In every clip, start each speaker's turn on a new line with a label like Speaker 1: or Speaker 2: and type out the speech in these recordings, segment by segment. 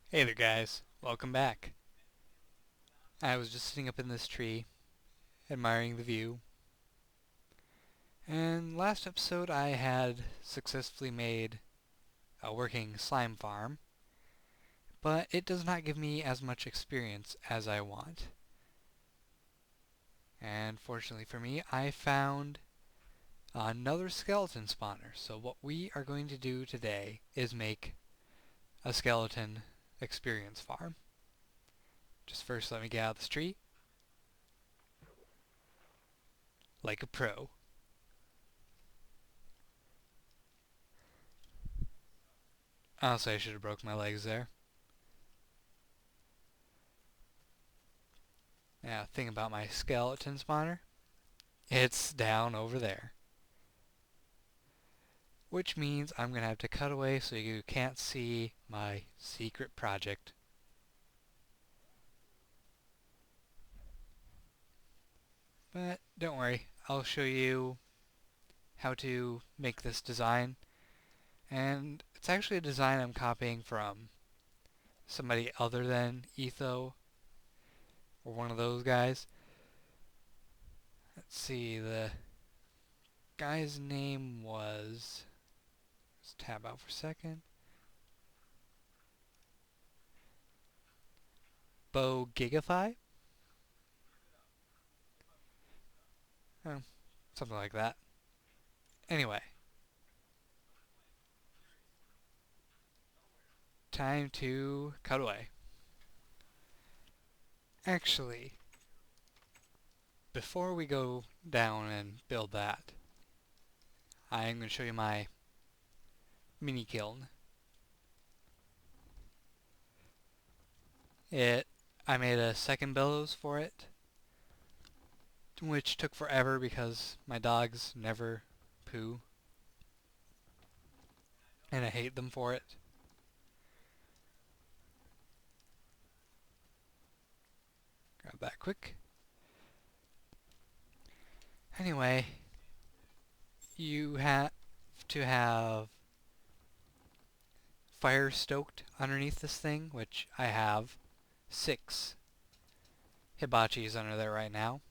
Speaker 1: Hey there guys, welcome back. I was just sitting up in this tree, admiring the view, and last episode I had successfully made a working slime farm, but it does not give me as much experience as I want. And fortunately for me, I found another skeleton spawner, so what we are going to do today is make a skeleton experience farm. Just first let me get out of this tree, like a pro. Honestly, I should have broke my legs there. Now, thing about my skeleton spawner, it's down over there. Which means I'm going to have to cut away so you can't see my secret project. But don't worry, I'll show you how to make this design. And it's actually a design I'm copying from somebody other than Etho or one of those guys. Let's see, the guy's name was... Let's tab out for a second. Bo Gigafy? Oh, something like that. Anyway, time to cut away. Actually, before we go down and build that, I'm going to show you my mini kiln. I made a second bellows for it, which took forever because my dogs never poo, and I hate them for it. Grab that quick. Anyway, you have to have fire stoked underneath this thing, which I have 6 hibachis under there right now.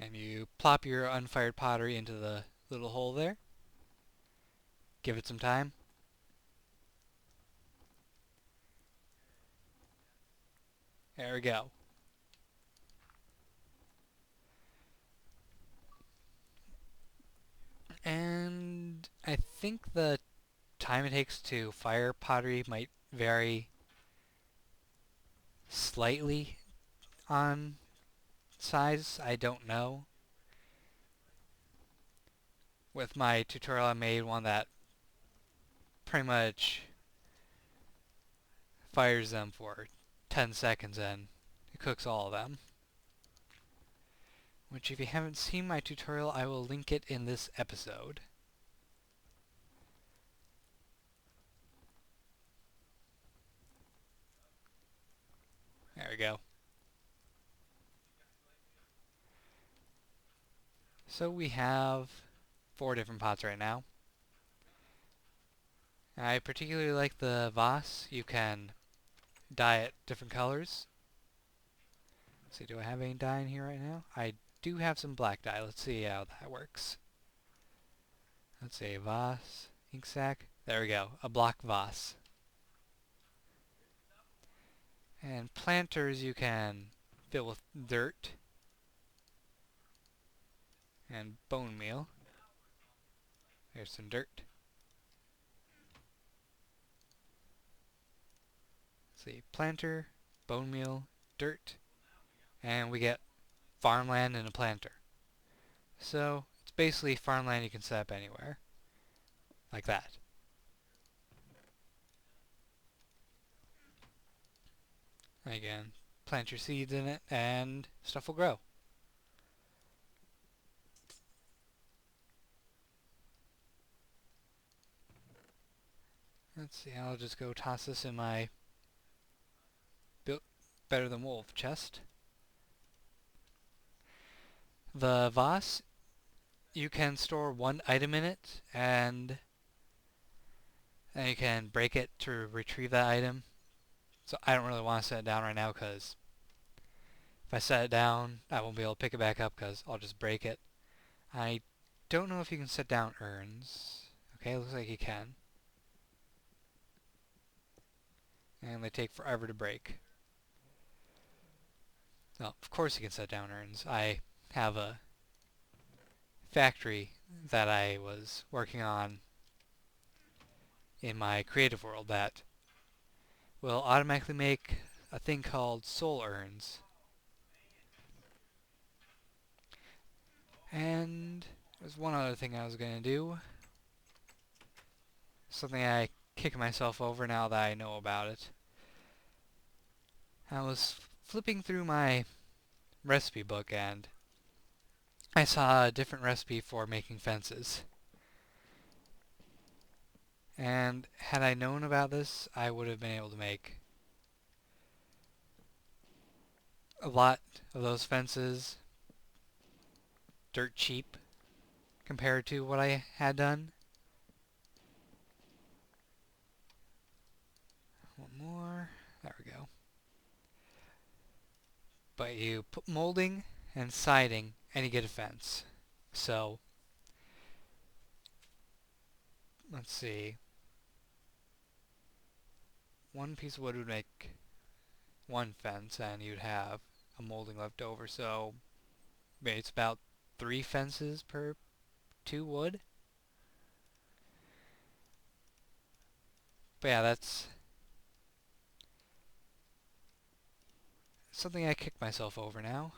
Speaker 1: And you plop your unfired pottery into the little hole there. Give it some time. There we go. And I think the time it takes to fire pottery might vary slightly on size. I don't know. With my tutorial, I made one that pretty much fires them for 10 seconds and it cooks all of them. Which, if you haven't seen my tutorial, I will link it in this episode. There we go. So we have 4 different pots right now. I particularly like the vase. You can dye it different colors. Let's see, do I have any dye in here right now? I do have some black dye. Let's see how that works. Let's see, vase, ink sac. There we go, a block vase. And planters you can fill with dirt and bone meal. There's some dirt. Let's see, planter, bone meal, dirt, and we get farmland and a planter. So it's basically farmland you can set up anywhere, like that. Again, plant your seeds in it and stuff will grow. Let's see, I'll just go toss this in my built better than wolf chest. The vase, you can store 1 item in it, and And you can break it to retrieve that item. So I don't really want to set it down right now because if I set it down, I won't be able to pick it back up because I'll just break it. I don't know if you can set down urns. Okay, looks like you can. And they take forever to break. Well, of course you can set down urns. I have a factory that I was working on in my creative world that will automatically make a thing called soul urns. And there's one other thing I was going to do. Something I kick myself over now that I know about it. I was flipping through my recipe book and I saw a different recipe for making fences. And had I known about this, I would have been able to make a lot of those fences dirt cheap compared to what I had done. One more. There we go. But you put molding and siding and you get a fence. So, let's see. One piece of wood would make one fence and you'd have a molding left over. So, maybe it's about 3 fences per 2 wood. But yeah, that's something I kicked myself over now.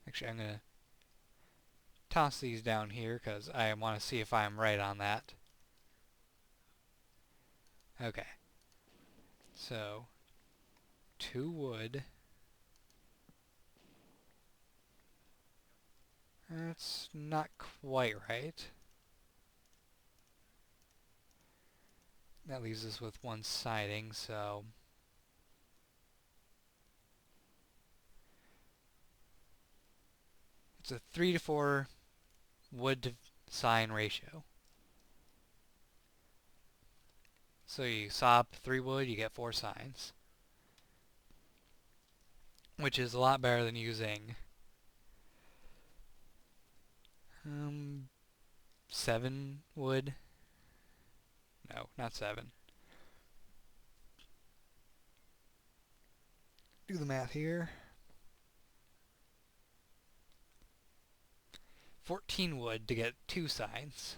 Speaker 1: Actually, I'm going to toss these down here because I want to see if I'm right on that. Okay. So, 2 wood. That's not quite right. That leaves us with 1 siding, so it's a 3 to 4 wood to sign ratio. So you saw up 3 wood, you get 4 signs. Which is a lot better than using 7 wood. No, not 7. Do the math here. 14 wood to get 2 signs.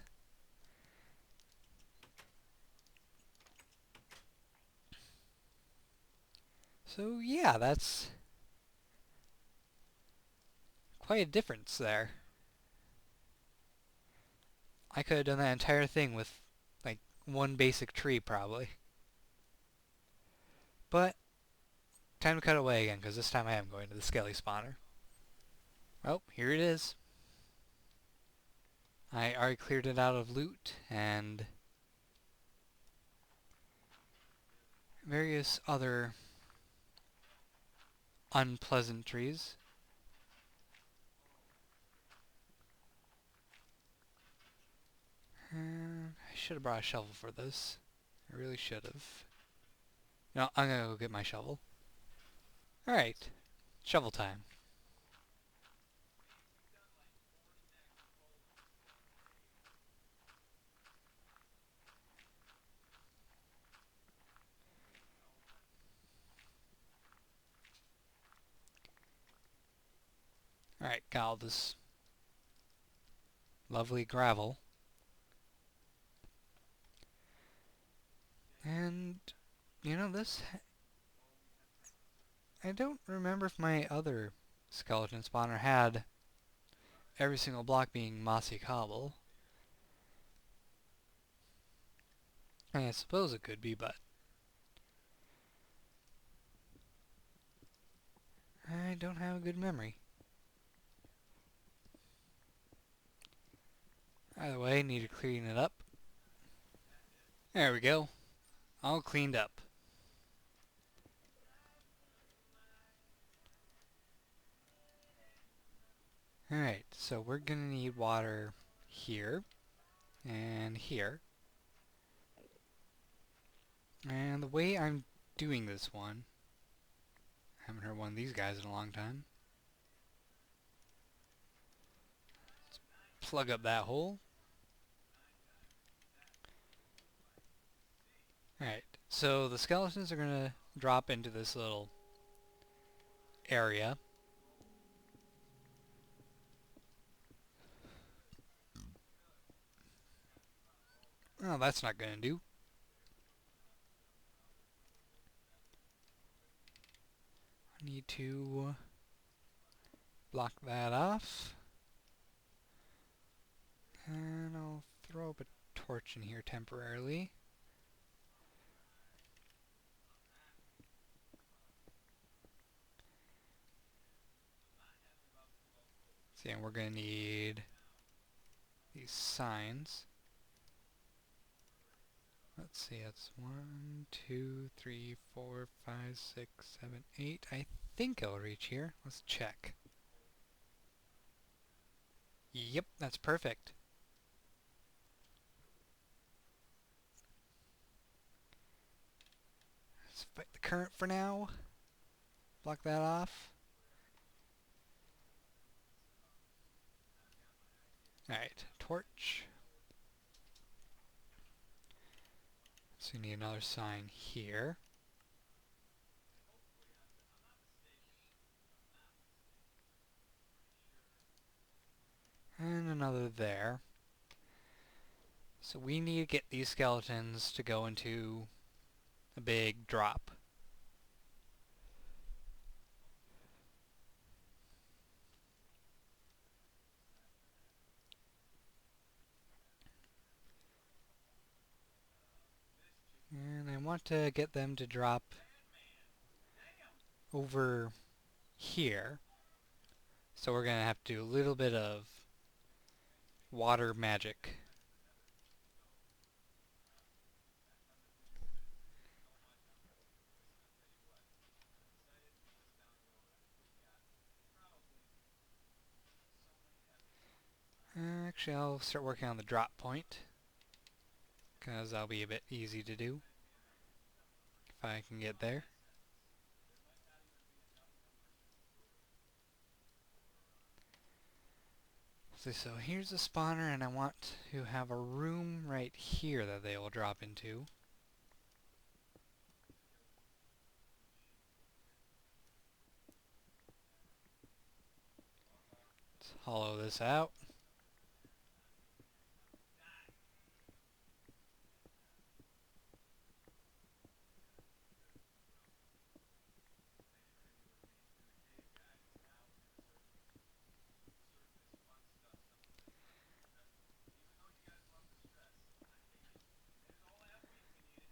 Speaker 1: So yeah, that's quite a difference there. I could have done that entire thing with like 1 basic tree probably. But time to cut away again because this time I am going to the skelly spawner. Oh, here it is. I already cleared it out of loot and various other unpleasantries. I should have brought a shovel for this. I really should have. No, I'm gonna go get my shovel. Alright, shovel time. Alright, got all this lovely gravel. And, you know, I don't remember if my other skeleton spawner had every single block being mossy cobble. I suppose it could be, but I don't have a good memory. Either way, need to clean it up. There we go. All cleaned up. Alright, so we're gonna need water here and here. And the way I'm doing this one, haven't heard one of these guys in a long time. Plug up that hole. Alright, so the skeletons are going to drop into this little area. Oh, that's not going to do. I need to block that off. And I'll throw up a torch in here temporarily. See, and we're going to need these signs. Let's see, that's 1, 2, 3, 4, 5, 6, 7, 8. I think it'll reach here. Let's check. Yep, that's perfect. Let's fight the current for now. Block that off. Alright, torch. So you need another sign here. And another there. So we need to get these skeletons to go into a big drop. And I want to get them to drop over here. So we're going to have to do a little bit of water magic. Actually, I'll start working on the drop point, because that'll be a bit easy to do if I can get there. So here's the spawner, and I want to have a room right here that they will drop into. Let's hollow this out.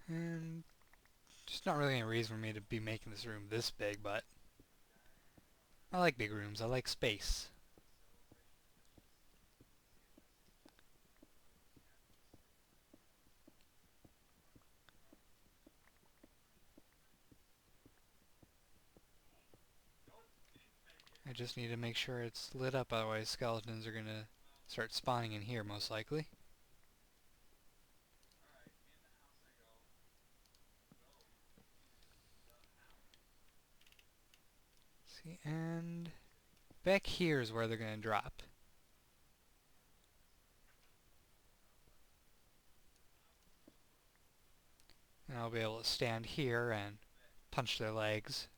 Speaker 1: And just not really any reason for me to be making this room this big, but I like big rooms. I like space. I just need to make sure it's lit up, otherwise skeletons are going to start spawning in here most likely. See, and back here is where they're going to drop. And I'll be able to stand here and punch their legs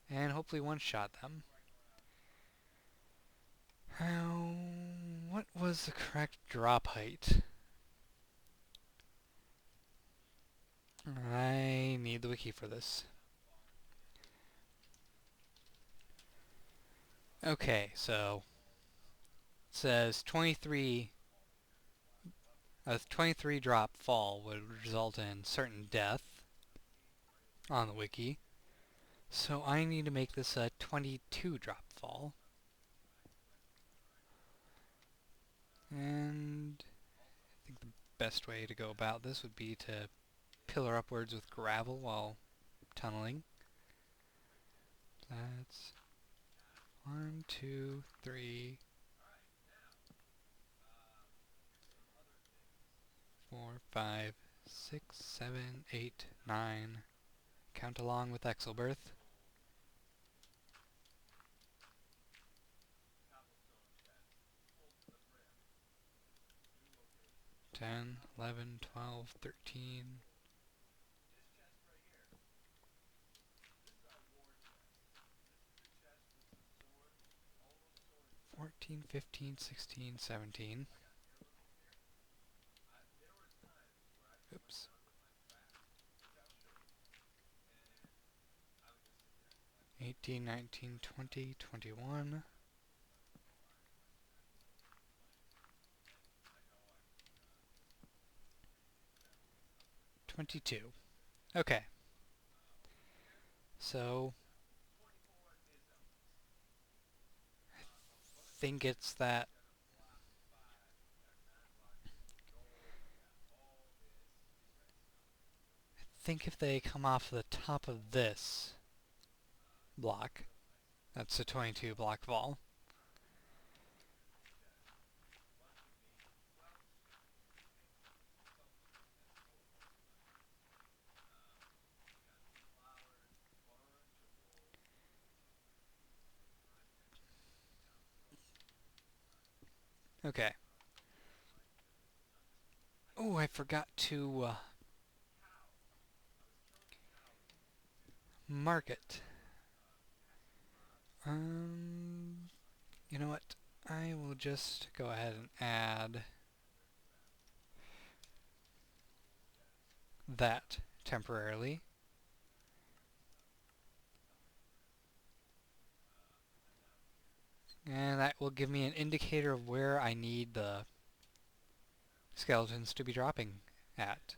Speaker 1: and hopefully one-shot them. What was the correct drop height? I need the wiki for this. Okay, so it says 23 a 23 drop fall would result in certain death on the wiki. So I need to make this a 22 drop fall. And I think the best way to go about this would be to pillar upwards with gravel while tunneling. That's 1, 2, 3, 4, 5, 6, 7, 8, 9. Count along with Exelbirth. 10, 11, 12, 13. 14, 15, 16, 17. Oops. 18, 19, 20, 21. 22. Okay. So, I think it's that. I think if they come off the top of this block, that's a 22 block fall. Okay. Oh, I forgot to mark it. You know what? I will just go ahead and add that temporarily. And that will give me an indicator of where I need the skeletons to be dropping at.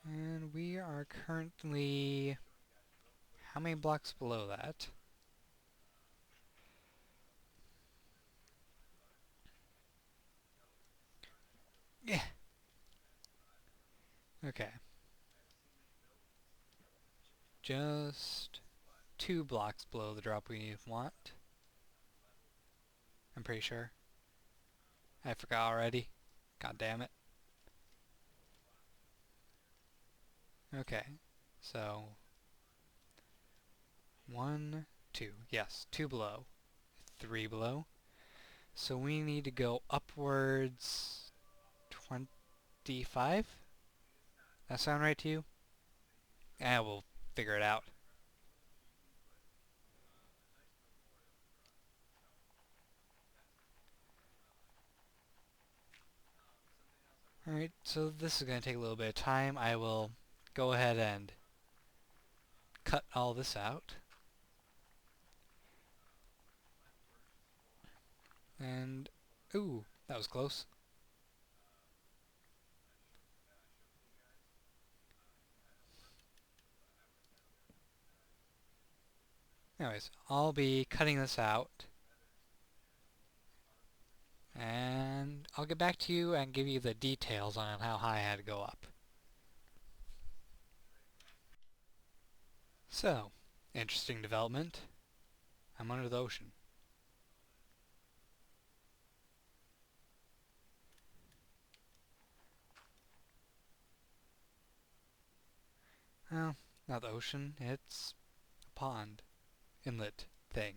Speaker 1: And we are currently... how many blocks below that? Yeah. Okay. Just 2 blocks below the drop we want. I'm pretty sure. I forgot already. God damn it. Okay. So 1, 2. Yes, 2 below. 3 below. So we need to go upwards 25? That sound right to you? We'll figure it out. Alright, so this is going to take a little bit of time. I will go ahead and cut all this out. And, ooh, that was close. Anyways, I'll be cutting this out. And I'll get back to you and give you the details on how high I had to go up. So, interesting development. I'm under the ocean. Well, not the ocean, it's a pond. Inlet thing.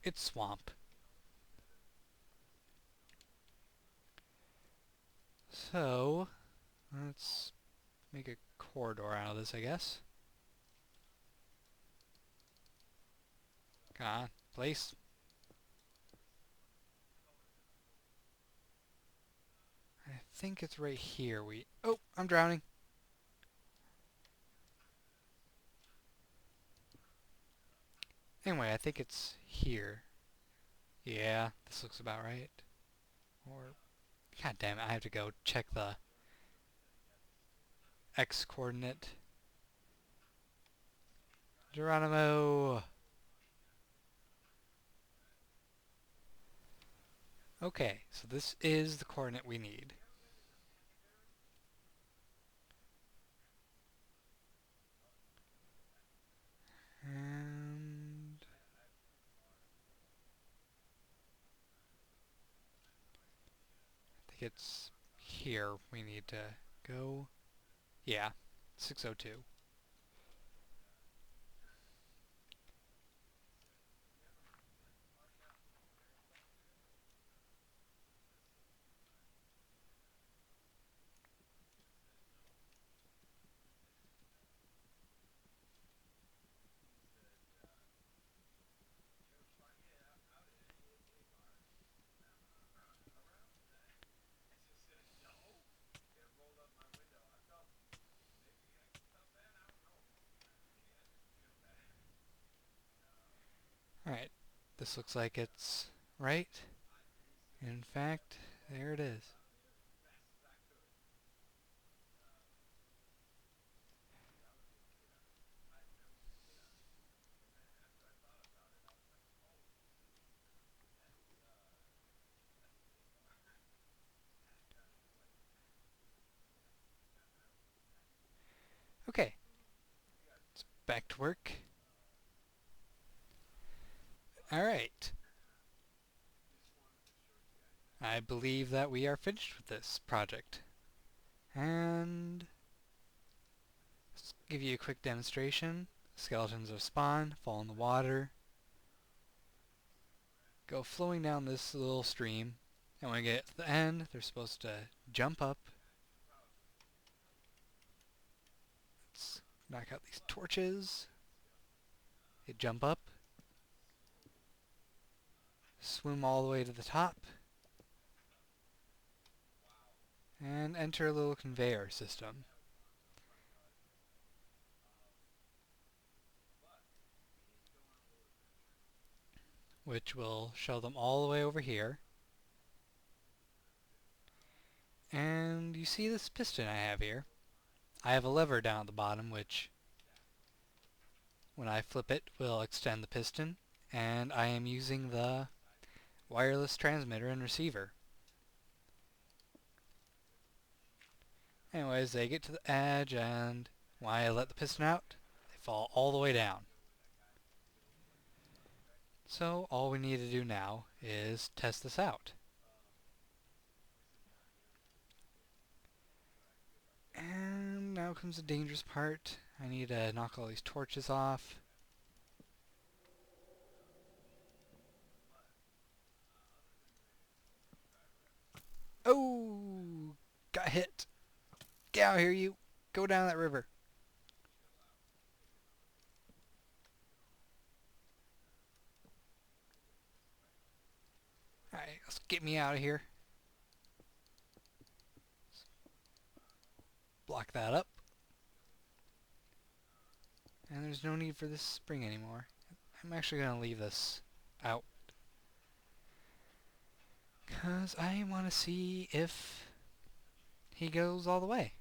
Speaker 1: It's swamp. So, let's make a corridor out of this, I guess. Come on, place. I think it's right here. Oh, I'm drowning. Anyway, I think it's here. Yeah, this looks about right. Or, god damn it, I have to go check the X coordinate. Geronimo! Okay, so this is the coordinate we need. like it's here we need to go. Yeah, 602. Alright, this looks like it's right. In fact, there it is. Okay, back to work. Alright, I believe that we are finished with this project. And let's give you a quick demonstration. Skeletons are spawned, fall in the water, go flowing down this little stream, and when we get to the end, they're supposed to jump up. Let's knock out these torches. They jump up, swim all the way to the top, and enter a little conveyor system. Which will show them all the way over here. And you see this piston I have here. I have a lever down at the bottom which, when I flip it, will extend the piston. And I am using the wireless transmitter and receiver. Anyways, they get to the edge, and when I let the piston out, they fall all the way down. So all we need to do now is test this out. And now comes the dangerous part. I need to knock all these torches off. Oh! Got hit. Get out here, you. Go down that river. Alright, let's get me out of here. Block that up. And there's no need for this spring anymore. I'm actually going to leave this out, because I want to see if he goes all the way.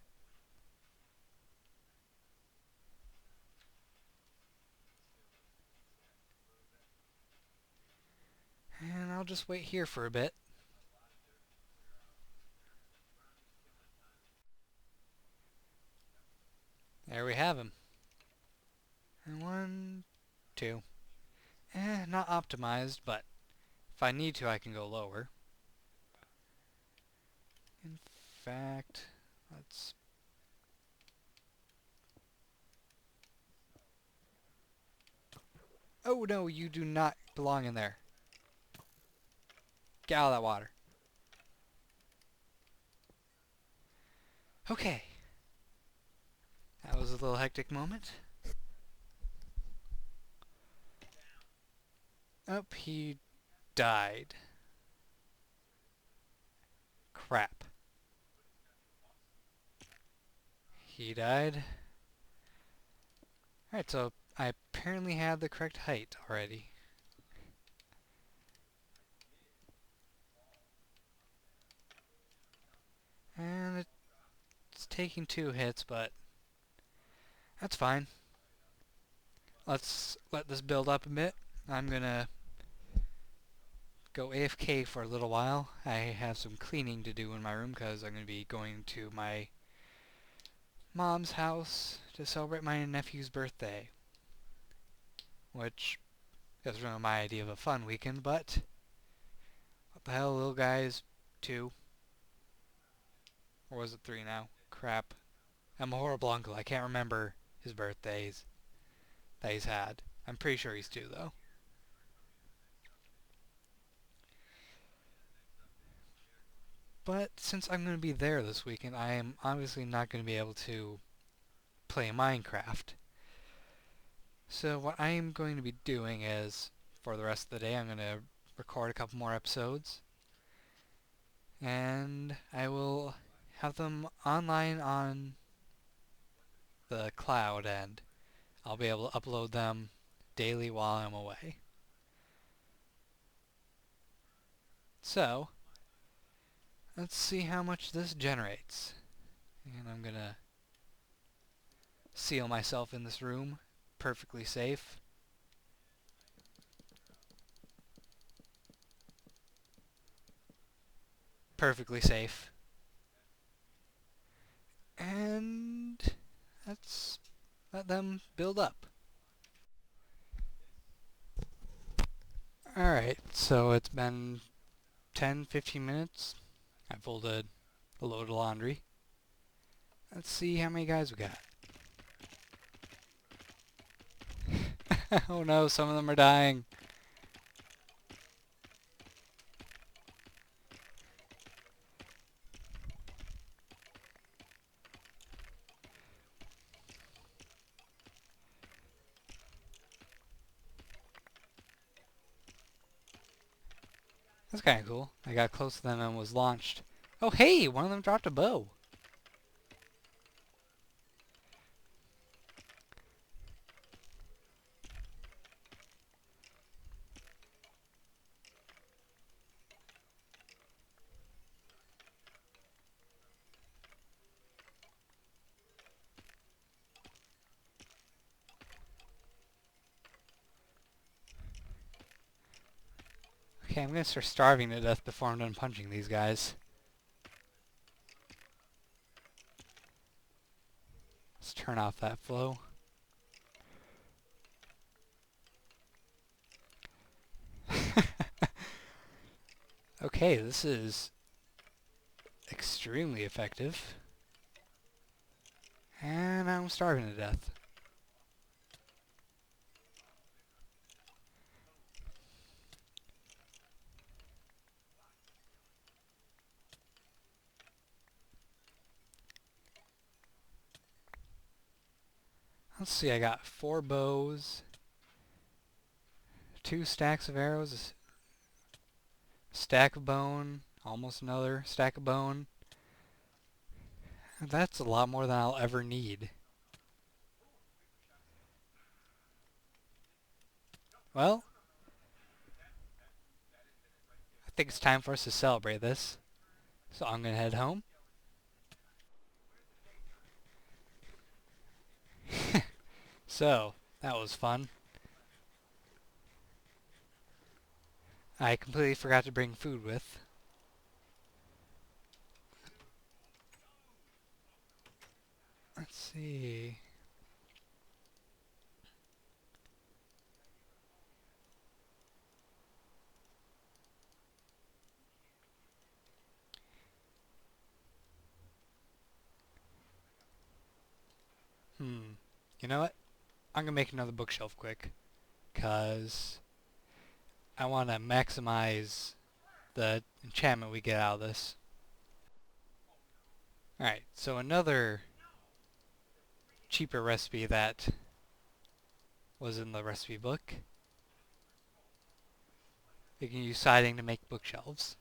Speaker 1: And I'll just wait here for a bit. There we have him. And 1, 2. Not optimized, but if I need to, I can go lower. In fact, let's... Oh no, you do not belong in there. Get out of that water. Okay. That was a little hectic moment. Oh, he died. Crap. He died. Alright, so I apparently had the correct height already. And it's taking 2 hits, but that's fine. Let's let this build up a bit. I'm gonna go AFK for a little while. I have some cleaning to do in my room because I'm gonna be going to my mom's house to celebrate my nephew's birthday. Which is really my idea of a fun weekend, but what the hell, little guys, 2. Or was it 3 now? Crap. I'm a horrible uncle. I can't remember his birthdays that he's had. I'm pretty sure he's 2, though. But since I'm going to be there this weekend, I am obviously not going to be able to play Minecraft. So what I am going to be doing is, for the rest of the day, I'm going to record a couple more episodes. And I will have them online on the cloud, and I'll be able to upload them daily while I'm away. So, let's see how much this generates. And I'm going to seal myself in this room, perfectly safe. Perfectly safe. And let's let them build up. Alright, so it's been 10-15 minutes. I folded a load of laundry. Let's see how many guys we got. Oh no, some of them are dying. That's kind of cool. I got close to them and was launched. Oh hey, one of them dropped a bow. Okay, I'm gonna start starving to death before I'm done punching these guys. Let's turn off that flow. Okay, this is extremely effective. And I'm starving to death. Let's see, I got 4 bows, 2 stacks of arrows, a stack of bone, almost another stack of bone. That's a lot more than I'll ever need. Well, I think it's time for us to celebrate this. So I'm gonna head home. So, that was fun. I completely forgot to bring food with. Let's see. You know what? I'm gonna make another bookshelf quick. Because I want to maximize the enchantment we get out of this. Alright, so another cheaper recipe that was in the recipe book. You can use siding to make bookshelves.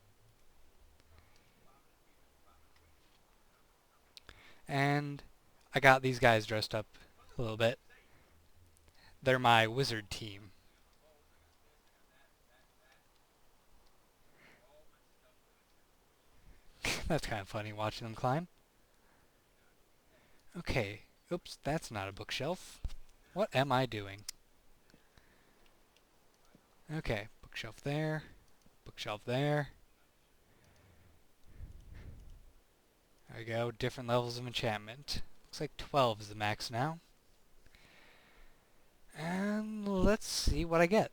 Speaker 1: And I got these guys dressed up a little bit. They're my wizard team. That's kind of funny watching them climb. Okay, oops, that's not a bookshelf. What am I doing? Okay, bookshelf there, bookshelf there. There we go, different levels of enchantment. Looks like 12 is the max now. And let's see what I get.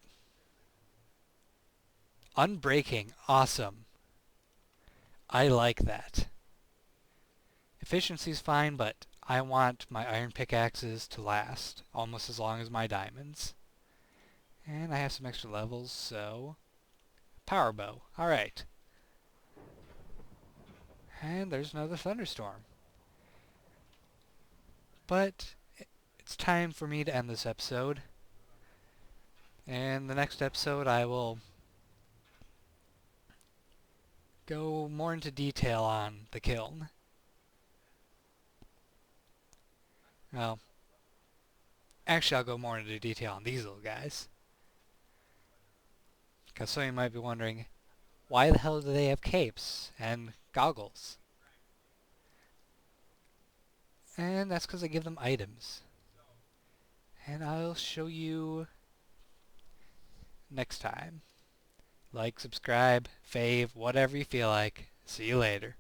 Speaker 1: Unbreaking, awesome. I like that. Efficiency's fine, but I want my iron pickaxes to last almost as long as my diamonds. And I have some extra levels, so... Power bow. Alright. And there's another thunderstorm. But it's time for me to end this episode. In the next episode I will go more into detail on the kiln. Well, actually I'll go more into detail on these little guys. Because some of you might be wondering, why the hell do they have capes and goggles? And that's because I give them items. And I'll show you next time. Like, subscribe, fave, whatever you feel like. See you later.